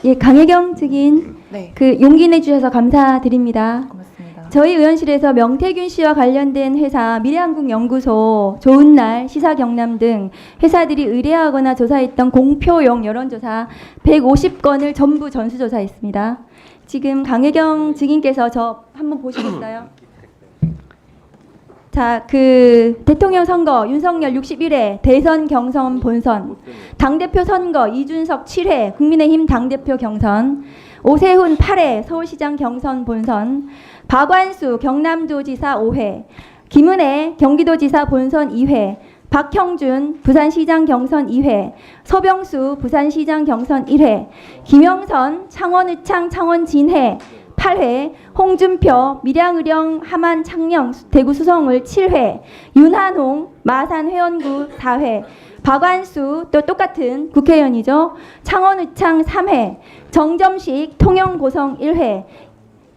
예, 강혜경 증인 네. 용기 내주셔서 감사드립니다. 고맙습니다. 저희 의원실에서 명태균 씨와 관련된 회사 미래한국연구소, 좋은날, 시사경남 등 회사들이 의뢰하거나 조사했던 공표용 여론조사 150건을 전부 전수조사했습니다. 지금 강혜경 증인께서 저 한번 보시겠어요? 자, 대통령 선거 윤석열 61회, 대선 경선 본선, 당대표 선거 이준석 7회, 국민의힘 당대표 경선, 오세훈 8회, 서울시장 경선 본선, 박완수 경남도지사 5회, 김은혜 경기도지사 본선 2회, 박형준 부산시장 경선 2회, 서병수 부산시장 경선 1회, 김영선 창원의창 창원진해 8회, 홍준표 밀양의령 함안 창녕 대구 수성을 7회, 윤한홍 마산 회원구 4회, 박완수 또 똑같은 국회의원이죠. 창원의창 3회, 정점식 통영고성 1회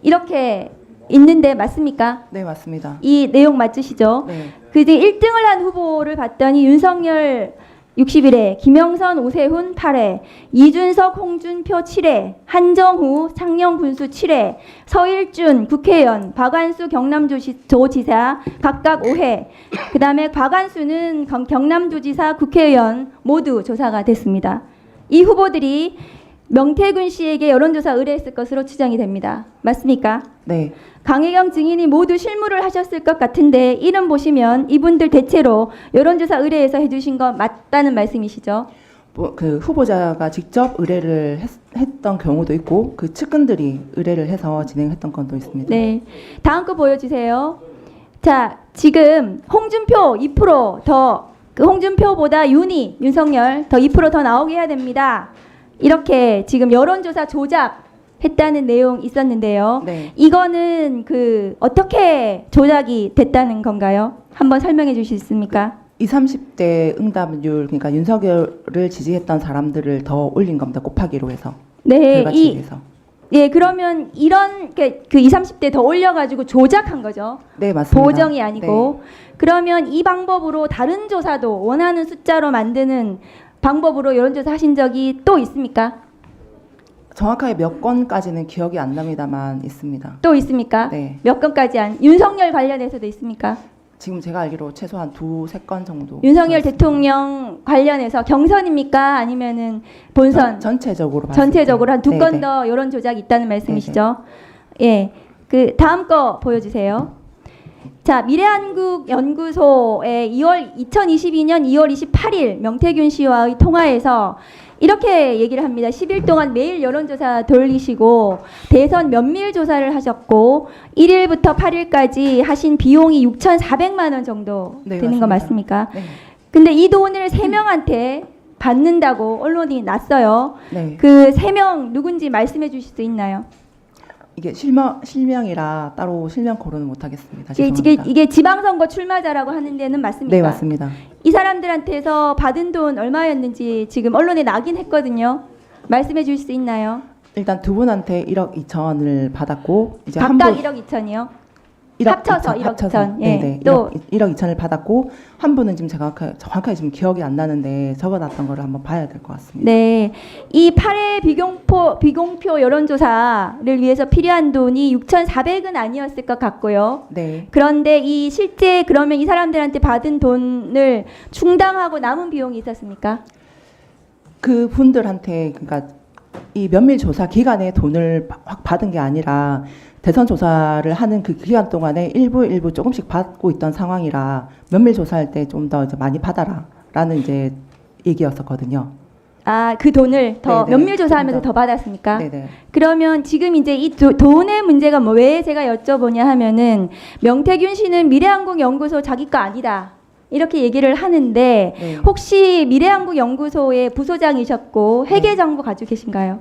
이렇게 있는데 맞습니까? 네, 맞습니다. 이 내용 맞으시죠? 네. 이제 1등을 한 후보를 봤더니 윤석열 61회, 김영선, 오세훈 8회, 이준석, 홍준표 7회, 한정후, 창녕군수 7회, 서일준 국회의원, 박완수 경남도지사 각각 5회, 그 다음에 박완수는 경남도지사 국회의원 모두 조사가 됐습니다. 이 후보들이 명태균 씨에게 여론조사 의뢰했을 것으로 추정이 됩니다. 맞습니까? 네. 강혜경 증인이 모두 실무를 하셨을 것 같은데 이름 보시면 이분들 대체로 여론조사 의뢰해서 해주신 거 맞다는 말씀이시죠? 그 후보자가 직접 의뢰를 했던 경우도 있고 그 측근들이 의뢰를 해서 진행했던 건도 있습니다. 네. 다음 거 보여주세요. 자, 지금 홍준표 2% 홍준표보다 윤석열 더 2% 나오게 해야 됩니다. 이렇게 지금 여론조사 조작했다는 내용 있었는데요. 네. 이거는 어떻게 조작이 됐다는 건가요? 한번 설명해 주실 수 있습니까? 20, 30대 응답률, 그러니까 윤석열을 지지했던 사람들을 더 올린 겁니다. 곱하기로 해서. 네, 결과치에서. 예, 그러면 이런 20, 30대 더 올려가지고 조작한 거죠. 네, 맞습니다. 보정이 아니고. 네. 그러면 이 방법으로 다른 조사도 원하는 숫자로 만드는 방법으로 여론조사 하신 적이 또 있습니까? 정확하게 몇 건까지는 기억이 안 납니다만 있습니다. 또 있습니까? 네. 몇 건까지 윤석열 관련해서도 있습니까? 지금 제가 알기로 최소한 2, 3건 정도. 윤석열 대통령 관련해서 경선입니까? 아니면은 본선? 전체적으로 전체적으로 한 2건 네네. 더 여론 조작이 있다는 말씀이시죠? 예. 다음 거 보여주세요. 자, 미래한국연구소의 2022년 2월 28일 명태균 씨와의 통화에서 이렇게 얘기를 합니다. 10일 동안 매일 여론조사 돌리시고 대선 면밀 조사를 하셨고 1일부터 8일까지 하신 비용이 6,400만 원 정도 네, 되는 거 맞습니다. 맞습니까? 네. 근데 이 돈을 3명한테 받는다고 언론이 났어요. 네. 그 3명 누군지 말씀해 주실 수 있나요? 이게 실명이라 따로 실명 거론은 못 하겠습니다. 죄송합니다. 이게 지방선거 출마자라고 하는 데는 맞습니까? 네, 맞습니다. 이 사람들한테서 받은 돈 얼마였는지 지금 언론에 나긴 했거든요. 말씀해 주실 수 있나요? 일단 두 분한테 1억 2천을 받았고 이제 각각 한 분 1억 2천이요? 1억 합쳐서 1억 2천. 예. 네네. 또 1억 2천을 받았고 한 분은 지금 제가 정확하게 지금 기억이 안 나는데 적어놨던 거를 한번 봐야 될 것 같습니다. 네. 이 8회 비공표 여론조사를 위해서 필요한 돈이 6,400은 아니었을 것 같고요. 네. 그런데 실제 그러면 이 사람들한테 받은 돈을 충당하고 남은 비용이 있었습니까? 그 분들한테 그러니까 이 면밀 조사 기간에 돈을 확 받은 게 아니라 대선 조사를 하는 그 기간 동안에 일부 조금씩 받고 있던 상황이라 면밀 조사할 때 좀 더 많이 받아라라는 이제 얘기였었거든요. 아, 그 돈을 더 네네. 면밀 조사하면서 더 받았습니까? 네네. 그러면 지금 이제 이 돈의 문제가 왜 제가 여쭤보냐 하면은 명태균 씨는 미래한국연구소 자기 거 아니다. 이렇게 얘기를 하는데 네. 혹시 미래한국연구소의 부소장이셨고 회계 정보 가지고 계신가요?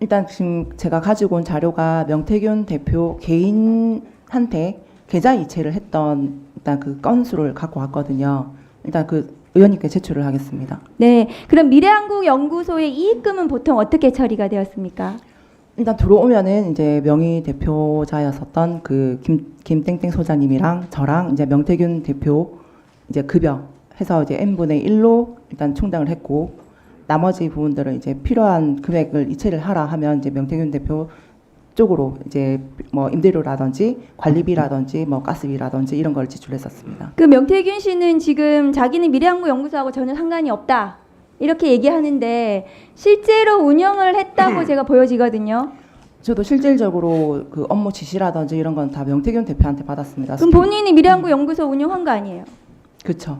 일단 지금 제가 가지고 온 자료가 명태균 대표 개인한테 계좌 이체를 했던 일단 그 건수를 갖고 왔거든요. 일단 그 의원님께 제출을 하겠습니다. 네. 그럼 미래한국연구소의 이익금은 보통 어떻게 처리가 되었습니까? 일단 들어오면은 이제 명의 대표자였었던 그 김땡땡 소장님이랑 저랑 이제 명태균 대표 이제 급여 해서 이제 n분의 1로 일단 충당을 했고 나머지 부분들은 이제 필요한 금액을 이체를 하라 하면 이제 명태균 대표 쪽으로 이제 뭐 임대료라든지 관리비라든지 뭐 가스비라든지 이런 걸 지출했었습니다. 그 명태균 씨는 지금 자기는 미래항구 연구소하고 전혀 상관이 없다 이렇게 얘기하는데 실제로 운영을 했다고 제가 보여지거든요. 저도 실질적으로 그 업무 지시라든지 이런 건 다 명태균 대표한테 받았습니다. 그럼 본인이 미래항구 연구소 운영한 거 아니에요? 그렇죠.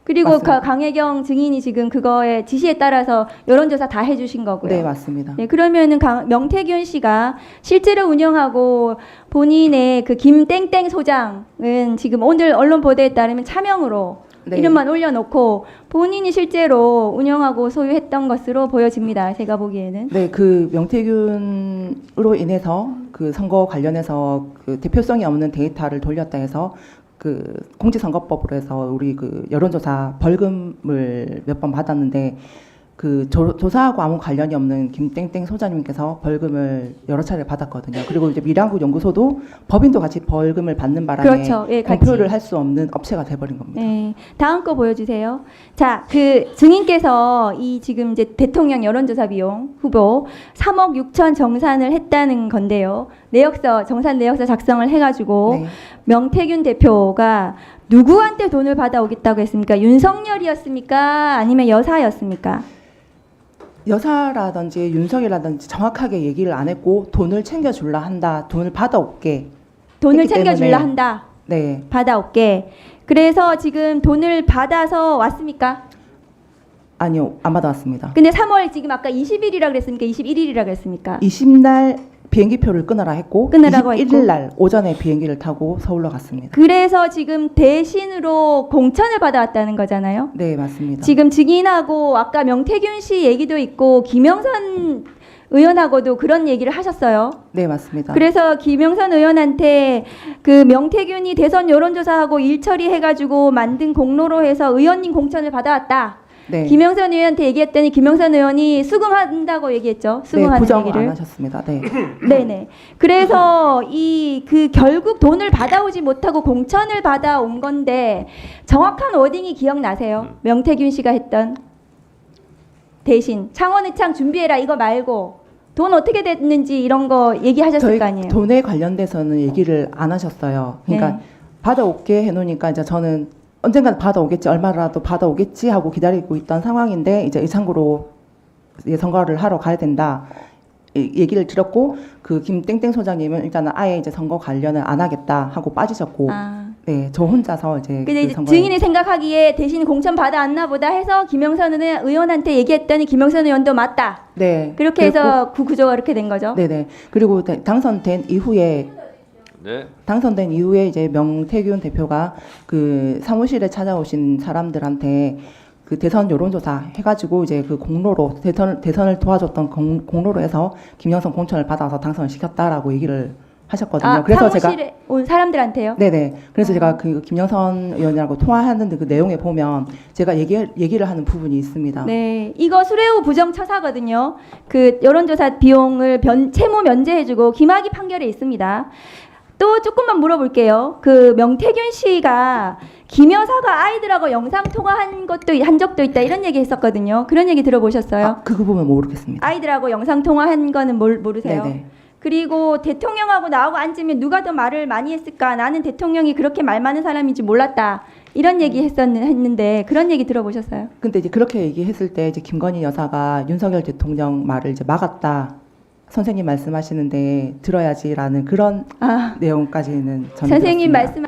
그리고 맞습니다. 강혜경 증인이 지금 그거에 지시에 따라서 여론조사 다 해주신 거고요. 네, 맞습니다. 네, 그러면은 명태균 씨가 실제로 운영하고 본인의 그 김땡땡 소장은 지금 오늘 언론 보도에 따르면 차명으로 네. 이름만 올려놓고 본인이 실제로 운영하고 소유했던 것으로 보여집니다. 제가 보기에는. 네, 그 명태균으로 인해서 그 선거 관련해서 그 대표성이 없는 데이터를 돌렸다 해서 그 공직선거법으로 해서 우리 그 여론조사 벌금을 몇 번 받았는데 그 조사하고 아무 관련이 없는 김땡땡 소장님께서 벌금을 여러 차례 받았거든요. 그리고 이제 미래한국 연구소도 법인도 같이 벌금을 받는 바람에 그렇죠. 예, 같이. 공표를 할 수 없는 업체가 돼버린 겁니다. 네, 다음 거 보여주세요. 자, 그 증인께서 이 지금 이제 대통령 여론조사 비용 후보 3억 6천 정산을 했다는 건데요. 내역서 정산 내역서 작성을 해가지고 네. 명태균 대표가 누구한테 돈을 받아오겠다고 했습니까? 윤석열이었습니까? 아니면 여사였습니까? 여사라든지 윤석이라든지 정확하게 얘기를 안 했고 돈을 챙겨줄라 한다, 돈을 받아올게. 돈을 했기 챙겨줄라 때문에. 한다. 네, 받아올게. 그래서 지금 돈을 받아서 왔습니까? 아니요, 안 받아왔습니다. 근데 3월 지금 아까 20일이라 그랬습니까? 21일이라 그랬습니까? 20날 비행기표를 끊으라 했고 끊으라고 21일 날 오전에 비행기를 타고 서울로 갔습니다. 그래서 지금 대신으로 공천을 받아왔다는 거잖아요. 네, 맞습니다. 지금 증인하고 아까 명태균 씨 얘기도 있고 김영선 의원하고도 그런 얘기를 하셨어요. 네, 맞습니다. 그래서 김영선 의원한테 그 명태균이 대선 여론조사하고 일 처리해가지고 만든 공로로 해서 의원님 공천을 받아왔다. 네, 김영선 의원한테 얘기했더니 김영선 의원이 수긍한다고 얘기했죠. 네, 수긍하는 부정 안 얘기를. 하셨습니다. 네, 네네. 그래서 그 결국 돈을 받아오지 못하고 공천을 받아온 건데 정확한 워딩이 기억나세요? 명태균 씨가 했던 대신 창원의창 준비해라 이거 말고 돈 어떻게 됐는지 이런 거 얘기하셨을 저희 거 아니에요? 돈에 관련돼서는 얘기를 안 하셨어요. 그러니까 네. 받아올게 해놓으니까 이제 저는 언젠간 받아오겠지, 얼마라도 받아오겠지 하고 기다리고 있던 상황인데 이제 의창구로 선거를 하러 가야 된다. 얘기를 들었고 그 김땡땡 소장님은 일단은 아예 이제 선거 관련을 안 하겠다 하고 빠지셨고, 아. 네, 저 혼자서 이제 근데 그 이제 선거에 증인이 생각하기에 대신 공천 받아왔나 보다 해서 김영선 의원한테 얘기했더니 김영선 의원도 맞다. 네, 그렇게 그리고- 해서 그 구조가 이렇게 된 거죠. 네네. 그리고 당선된 이후에 이제 명태균 대표가 그 사무실에 찾아오신 사람들한테 그 대선 여론조사 해가지고 이제 그 공로로 대선을 도와줬던 공로로 해서 김영선 공천을 받아서 당선을 시켰다라고 얘기를 하셨거든요. 아, 그래서 제가 사무실에 온 사람들한테요? 네네. 그래서 제가 그 김영선 의원이라고 통화하는 그 내용에 보면 제가 얘기를 하는 부분이 있습니다. 네, 이거 수뢰후 부정처사거든요. 그 여론조사 비용을 채무 면제해주고 김학의 판결에 있습니다. 또 조금만 물어볼게요. 그 명태균 씨가 김 여사가 아이들하고 영상 통화한 적도 있다 이런 얘기 했었거든요. 그런 얘기 들어보셨어요? 아, 그 부분은 모르겠습니다. 아이들하고 영상 통화한 거는 모르세요? 네네. 그리고 대통령하고 나하고 앉으면 누가 더 말을 많이 했을까? 나는 대통령이 그렇게 말 많은 사람인지 몰랐다. 이런 얘기 했는데 그런 얘기 들어보셨어요? 근데 이제 그렇게 얘기했을 때 이제 김건희 여사가 윤석열 대통령 말을 이제 막았다. 선생님 말씀하시는데 들어야지라는 그런 아, 내용까지는 저는 선생님 들었습니다. 말씀